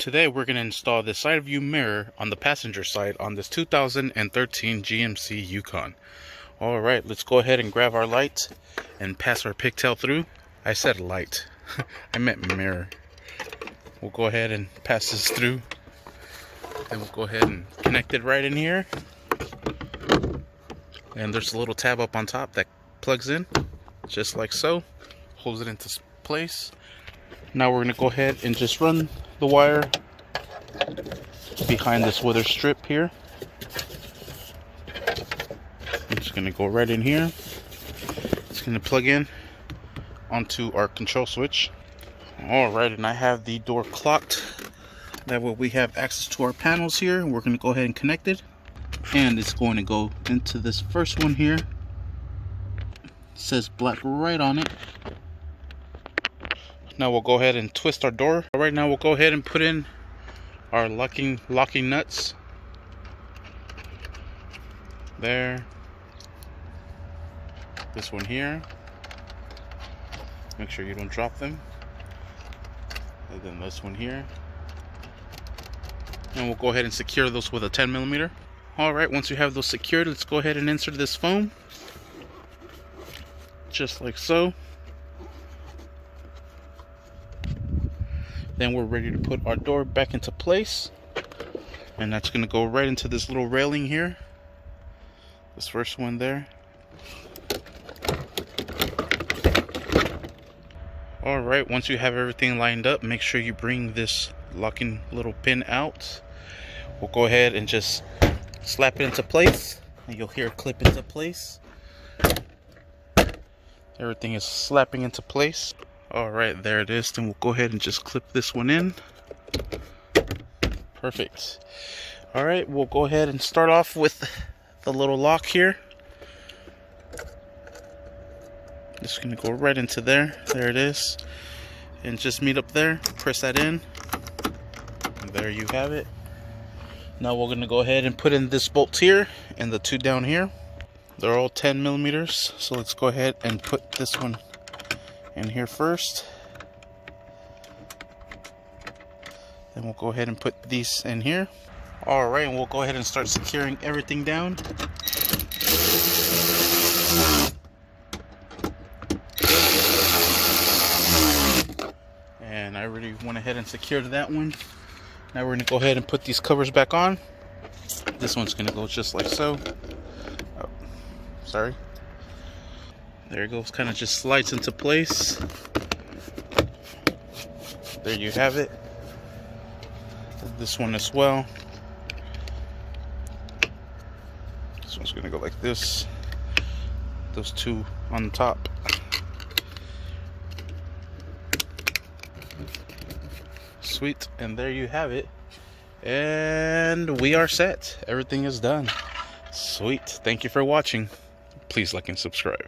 Today we're going to install the side view mirror on the passenger side on this 2013 GMC YUKON. Alright, let's go ahead and grab our light and pass our pigtail through. I said light, I meant mirror. We'll go ahead and pass this through. Then we'll go ahead and connect it right in here. And there's a little tab up on top that plugs in, just like so. Holds it into place. Now we're going to go ahead and just run the wire behind this wither strip here. I'm just going to go right in here. It's going to plug in onto our control switch. Alright, and I have the door clocked. That way we have access to our panels here. We're going to go ahead and connect it. And it's going to go into this first one here. It says black right on it. Now we'll go ahead and twist our door. Alright, now we'll go ahead and put in our locking nuts. There. This one here. Make sure you don't drop them. And then this one here. And we'll go ahead and secure those with a 10mm. Alright, once you have those secured, let's go ahead and insert this foam. Just like so. Then we're ready to put our door back into place. And that's going to go right into this little railing here. This first one there. Alright, once you have everything lined up, make sure you bring this locking little pin out. We'll go ahead and just slap it into place. And you'll hear it clip into place. Everything is slapping into place. Alright, there it is. Then we'll go ahead and just clip this one in. Perfect. Alright, we'll go ahead and start off with the little lock here. Just going to go right into there. There it is. And just meet up there. Press that in. And there you have it. Now we're going to go ahead and put in this bolt here and the two down here. They're all 10mm. So let's go ahead and put this one in here first. Then we'll go ahead and put these in here. Alright, and we'll go ahead and start securing everything down. And I already went ahead and secured that one. Now we're going to go ahead and put these covers back on. This one's going to go just like so. Oh, sorry. There it goes, kind of just slides into place. There you have it. This one as well. This one's gonna go like this. Those two on the top. Sweet, and there you have it. And we are set. Everything is done. Sweet. Thank you for watching. Please like and subscribe.